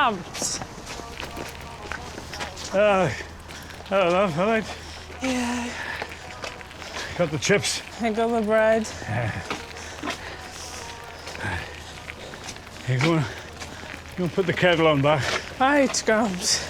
gramps. Hello, love, all right? Yeah. Got the chips? I got the bread. You going to put the kettle on back? Right, gramps.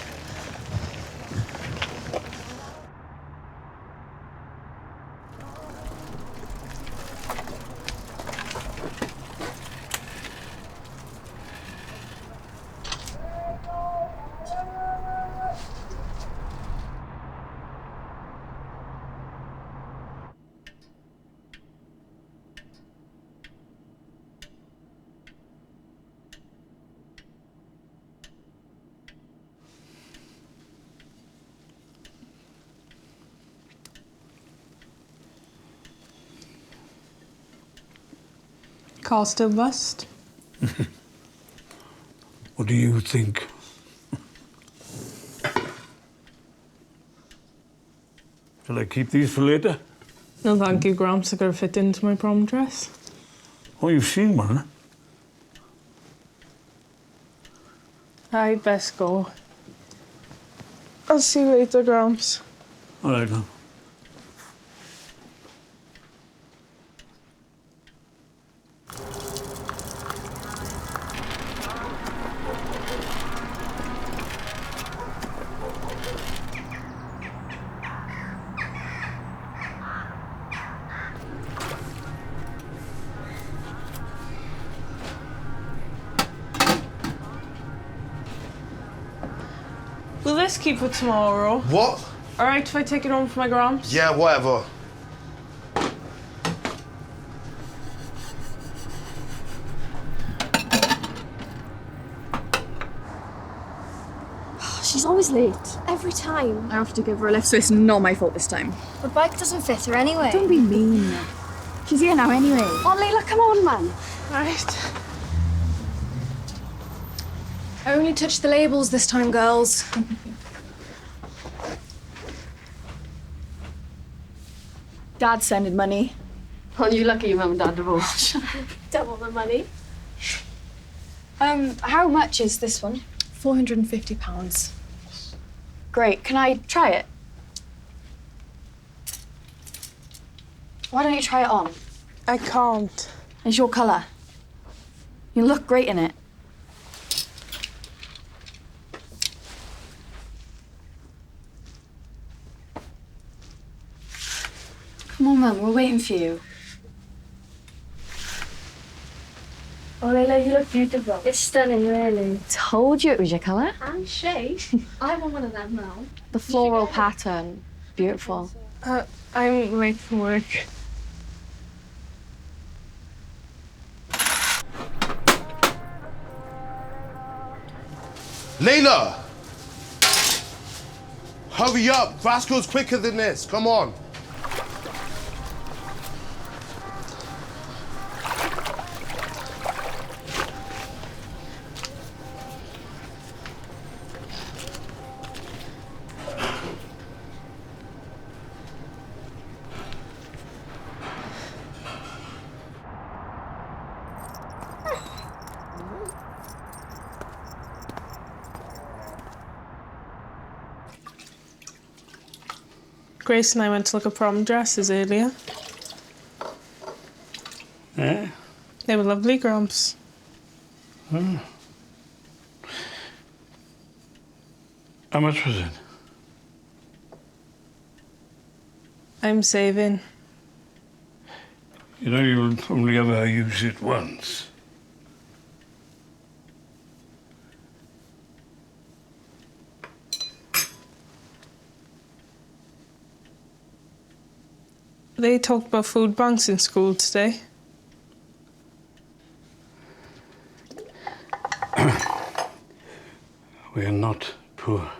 Car still bust? What do you think? Shall I keep these for later? No, thank you, gramps. I gotta fit into my prom dress. Oh, you've seen one, huh? I'd best go. I'll see you later, gramps. All right, love. Will this keep for tomorrow? What? All right if I take it home for my gramps? Yeah, whatever. She's always late. Every time. I have to give her a lift, so it's not my fault this time. The bike doesn't fit her anyway. Don't be mean. She's here now anyway. Oh, Leila, come on, man. Right. I only touched the labels this time, girls. Dad's sending money. Aren't you lucky your mum and dad divorced? Double the money. How much is this one? £450. Great. Can I try it? Why don't you try it on? I can't. It's your colour. You look great in it. Come on, Mum, we're waiting for you. Oh, Leila, you look beautiful. It's stunning, really. Told you it was your colour. And shade. I want one of them now. The floral pattern. Beautiful. I'm late for work. Leila! Hurry up! Vasco's quicker than this. Come on. Grace and I went to look at prom dresses earlier. Yeah? They were lovely, gramps. Oh. How much was it? I'm saving. You know, you'll only ever use it once. They talked about food banks in school today. We are not poor.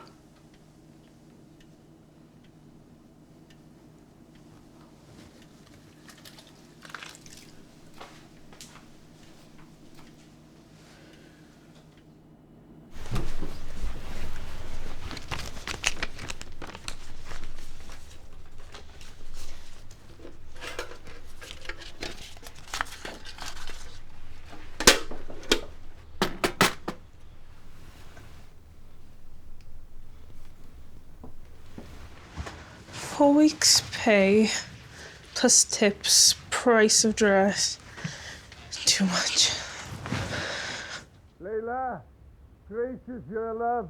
4 weeks' pay plus tips, price of dress. Too much. Leila, gracious, your love.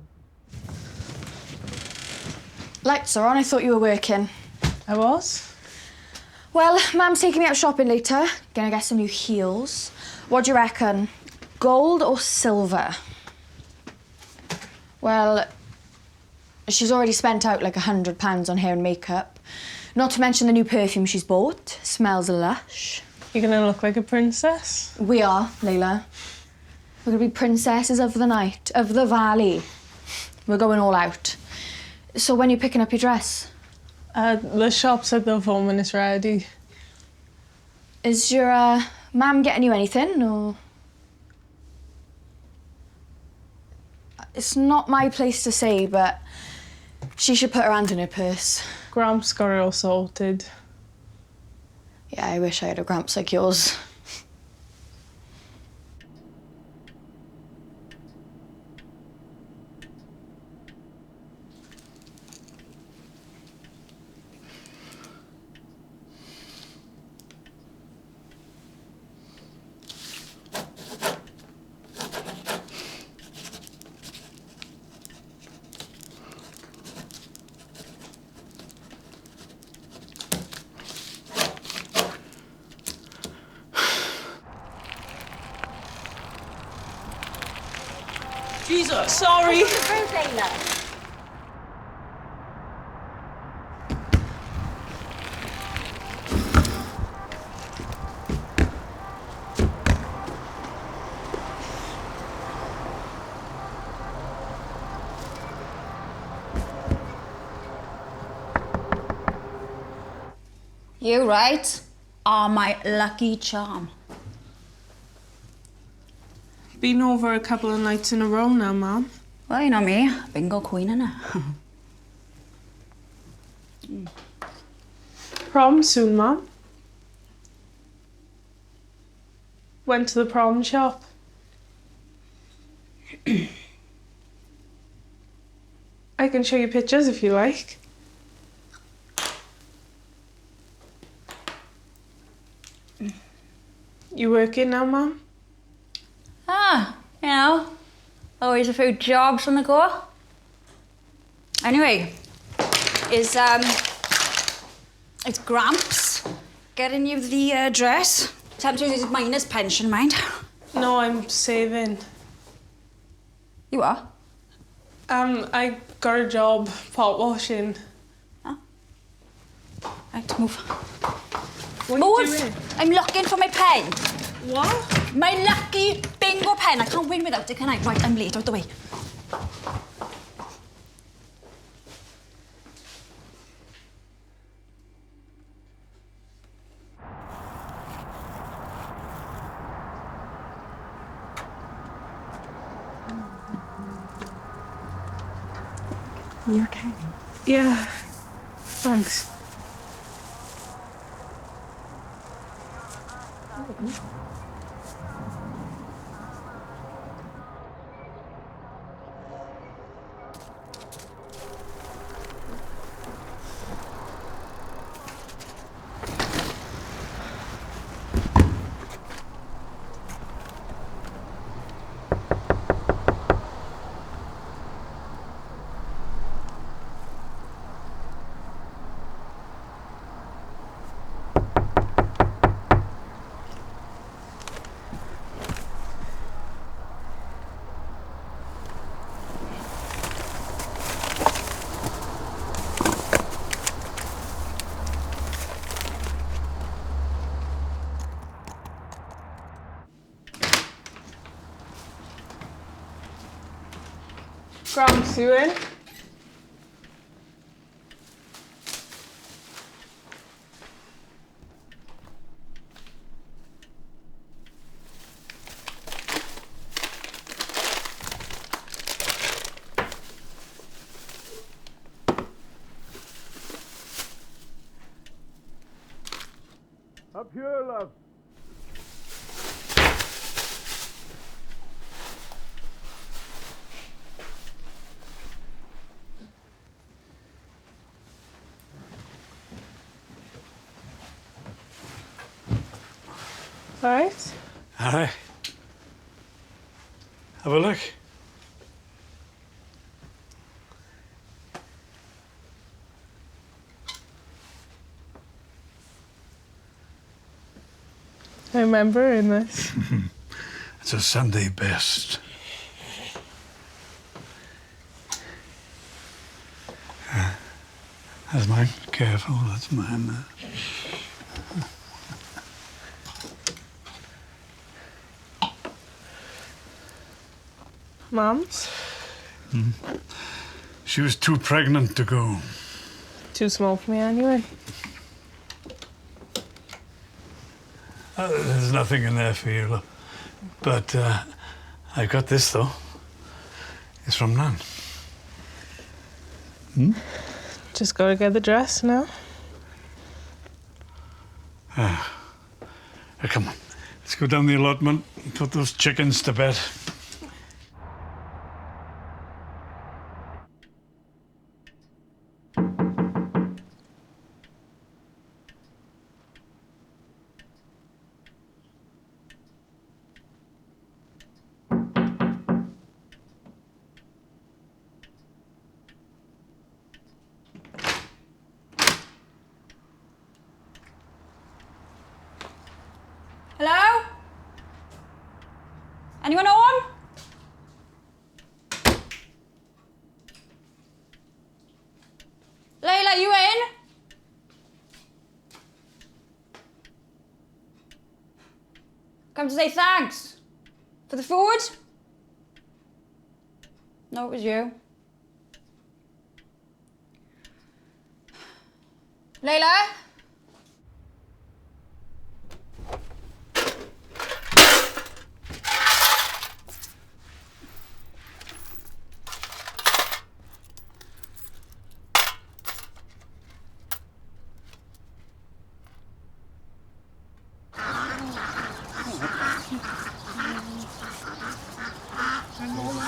Lights are on. I thought you were working. I was? Well, Mum's taking me out shopping later. Gonna get some new heels. What do you reckon? Gold or silver? Well, she's already spent out like £100 on hair and makeup. Not to mention the new perfume she's bought. Smells lush. You're gonna look like a princess? We are, Leila. We're gonna be princesses of the night, of the valley. We're going all out. So when you picking up your dress? The shop's at the phone when it's ready. Is your mum getting you anything, or...? It's not my place to say, but she should put her hand in her purse. Gramps got it all sorted. Yeah, I wish I had a gramps like yours. Jesus, sorry. You, right, are my lucky charm. Been over a couple of nights in a row now, Mum. Well, you know me, bingo queen, innit? Prom soon, Mum. Went to the prom shop. I can show you pictures if you like. You working now, Mum? You know, always a few jobs on the go. Anyway, is Gramps getting you the dress? Time to use his miner's pension, mind? No, I'm saving. You are? I got a job pot washing. Right, move. What Move! are you doing? I'm looking for my pen. What? My lucky bingo pen. I can't win without it, can I? Right, I'm late. Out the way. You okay? Yeah. Thanks. Gramps, you in? Up here, love. All right. All right. Have a look. I remember in this. It's a Sunday best. That's mine. Careful, that's mine. Mom's? She was too pregnant to go. Too small for me anyway. There's nothing in there for you, look. But I got this, though. It's from Nan. Just gotta get the dress now. Come on. Let's go down the allotment and put those chickens to bed. Hello? Anyone home? Leila, you in? Come to say thanks. For the food? No, it was you. Leila?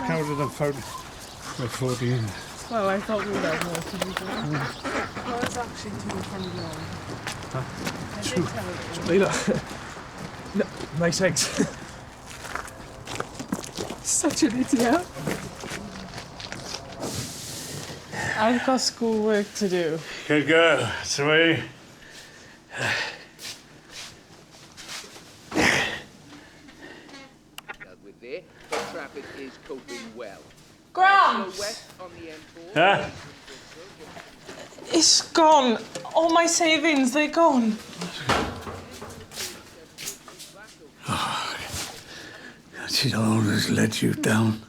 Counted and found 14. Well, I thought we would have more to be doing. Well, it's actually 229. Leila. No, nice eggs. Such an idiot. I've got schoolwork to do. Good girl. It's the way. With this, the traffic is coping well. Gramps! West on the M4. Huh? It's gone. All my savings, they're gone. She'd always let you down.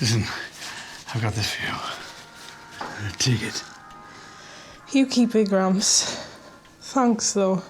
Listen, I've got this for you. Take it. You keep it, Gramps. Thanks, though.